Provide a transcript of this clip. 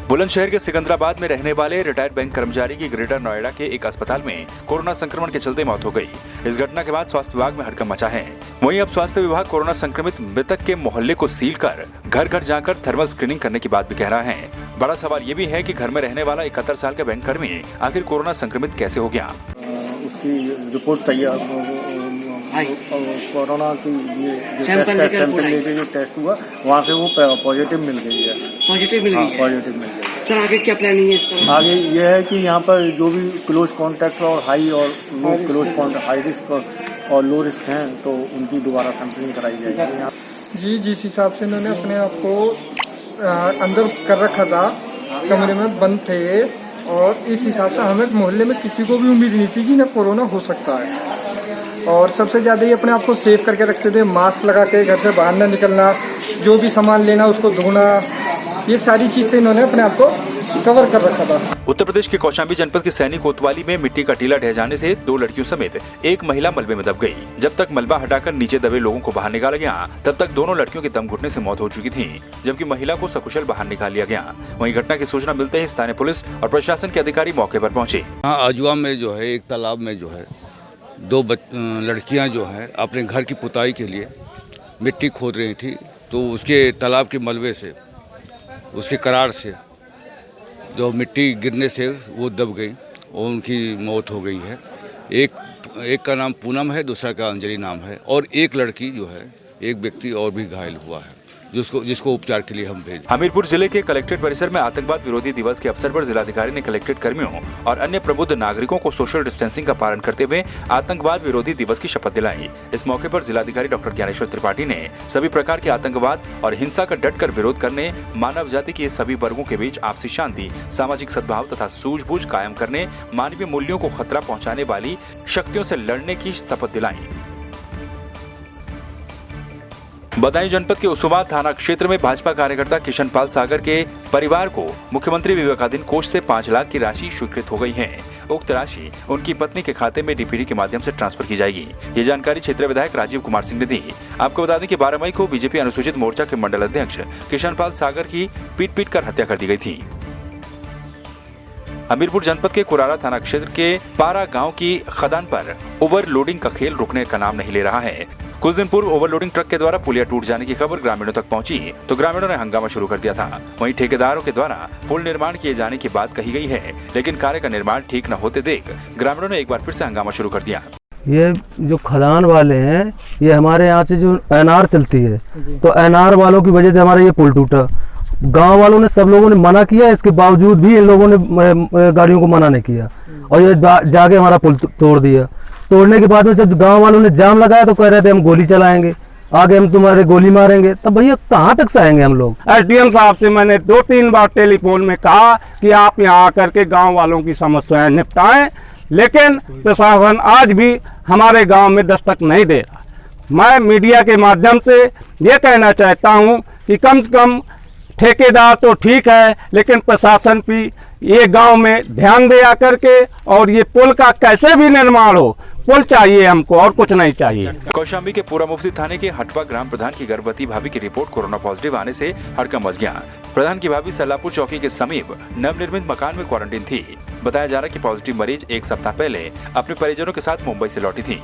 बुलंदशहर के सिकंदराबाद में रहने वाले रिटायर्ड बैंक कर्मचारी की ग्रेटर नोएडा के एक अस्पताल में कोरोना संक्रमण के चलते मौत हो गई। इस घटना के बाद स्वास्थ्य विभाग में हड़कंप मचा है। वहीं अब स्वास्थ्य विभाग कोरोना संक्रमित मृतक के मोहल्ले को सील कर घर घर जाकर थर्मल स्क्रीनिंग करने की बात भी कह रहा है। बड़ा सवाल ये भी है कि घर में रहने वाला 71 साल का बैंक कर्मी आखिर कोरोना संक्रमित कैसे हो गया। उसकी रिपोर्ट तैयार कोरोना की सैंपल लेके जो टेस्ट हुआ वहाँ से वो पॉजिटिव मिल गई है। पॉजिटिव मिल गई। सर आगे क्या प्लानिंग है इसका? आगे ये है कि यहाँ पर जो भी क्लोज कॉन्टैक्ट और हाई और लो क्लोज कॉन्टैक्ट हाई रिस्क और लो रिस्क हैं तो उनकी दोबारा सैंपलिंग कराई जाएगी। जी जिस हिसाब से इन्होंने अपने आप को अंदर कर रखा था, कमरे में बंद थे, और इस हिसाब से हमें मोहल्ले में किसी को भी उम्मीद नहीं थी कि ना कोरोना हो सकता है। और सबसे ज़्यादा ये अपने आप को सेफ करके रखते थे, मास्क लगा के घर से बाहर न निकलना, जो भी सामान लेना उसको धोना, ये सारी चीज़ें इन्होंने अपने आप को कवर कर रखा था। उत्तर प्रदेश के कौशाम्बी जनपद के सैनी कोतवाली में मिट्टी का टीला ढह जाने से 2 लड़कियों समेत एक महिला मलबे में दब गई। जब तक मलबा हटाकर नीचे दबे लोगों को बाहर निकाला गया तब तक दोनों लड़कियों की दम घुटने से मौत हो चुकी थी, जबकि महिला को सकुशल बाहर निकाल लिया गया। वहीं घटना की सूचना मिलते ही स्थानीय पुलिस और प्रशासन के अधिकारी मौके पर पहुंचे। आजुआ में जो है एक तालाब में जो है 2 लड़कियां जो है अपने घर की पुताई के लिए मिट्टी खोद रही थी, तो उसके तालाब के मलबे से उसके करार से जो मिट्टी गिरने से वो दब गई और उनकी मौत हो गई है। एक का नाम पूनम है, दूसरा का अंजलि नाम है, और एक लड़की जो है एक व्यक्ति और भी घायल हुआ है जिसको उपचार के लिए हम भेजे। हमीरपुर जिले के कलेक्ट्रेट परिसर में आतंकवाद विरोधी दिवस के अवसर पर जिलाधिकारी ने कलेक्ट्रेट कर्मियों और अन्य प्रबुद्ध नागरिकों को सोशल डिस्टेंसिंग का पालन करते हुए आतंकवाद विरोधी दिवस की शपथ दिलाई। इस मौके पर जिलाधिकारी डॉक्टर ज्ञानेश्वर त्रिपाठी ने सभी प्रकार के आतंकवाद और हिंसा का डटकर विरोध करने, मानव जाति के सभी वर्गों के बीच आपसी शांति, सामाजिक सद्भाव तथा सूझबूझ कायम करने, मानवीय मूल्यों को खतरा पहुँचाने वाली शक्तियों से लड़ने की शपथ दिलाई। बदायूं जनपद के उसुवा थाना क्षेत्र में भाजपा कार्यकर्ता किशनपाल सागर के परिवार को मुख्यमंत्री विवेकाधीन कोष से 5 लाख की राशि स्वीकृत हो गई है। उक्त राशि उनकी पत्नी के खाते में डीपीडी के माध्यम से ट्रांसफर की जाएगी। ये जानकारी क्षेत्रीय विधायक राजीव कुमार सिंह ने दी। आपको बता दें कि 12 मई को बीजेपी अनुसूचित मोर्चा के मंडल अध्यक्ष किशनपाल सागर की पीट कर हत्या कर दी गई थी। हमीरपुर जनपद के कुरारा थाना क्षेत्र के पारा गांव की खदान पर ओवरलोडिंग का खेल रुकने का नाम नहीं ले रहा है। कुछ दिन पूर्व ओवरलोडिंग ट्रक के द्वारा पुलिया टूट जाने की खबर ग्रामीणों तक पहुंची तो ग्रामीणों ने हंगामा शुरू कर दिया था। वहीं ठेकेदारों के द्वारा पुल निर्माण किए जाने की बात कही गई है, लेकिन कार्य का निर्माण ठीक न होते देख ग्रामीणों ने एक बार फिर से हंगामा शुरू कर दिया। ये जो खदान वाले हैं, ये हमारे यहाँ से जो एनआर चलती है, तो एनआर वालों की वजह से हमारा ये पुल टूटा। गांव वालों ने, सब लोगों ने मना किया, इसके बावजूद भी इन लोगों ने गाड़ियों को मना नहीं किया और ये जाके हमारा पुल तोड़ दिया। तोड़ने के बाद में जब गांव वालों ने जाम लगाया तो कह रहे थे हम गोली चलाएंगे, आगे हम तुम्हारे गोली मारेंगे। तब भैया कहाँ तक से आएंगे हम लोग। एसडीएम साहब से मैंने 2-3 बार टेलीफोन में कहा कि आप यहाँ आकर के गांव वालों की समस्याएं निपटाएं, लेकिन प्रशासन आज भी हमारे गांव में दस्तक नहीं दे रहा। मैं मीडिया के माध्यम से ये कहना चाहता हूँ कि कम से कम ठेकेदार तो ठीक है, लेकिन प्रशासन भी ये गांव में ध्यान दे आकर के, और ये पुल का कैसे भी निर्माण हो, पुल चाहिए हमको और कुछ नहीं चाहिए। कौशाम्बी के पूरा मुफ्ती थाने के हटवा ग्राम प्रधान की गर्भवती भाभी की रिपोर्ट कोरोना पॉजिटिव आने से हड़कंप मच गया। प्रधान की भाभी सल्लापुर चौकी के समीप नवनिर्मित मकान में क्वारंटीन थी। बताया जा रहा है कि पॉजिटिव मरीज 1 सप्ताह पहले अपने परिजनों के साथ मुंबई से लौटी थी।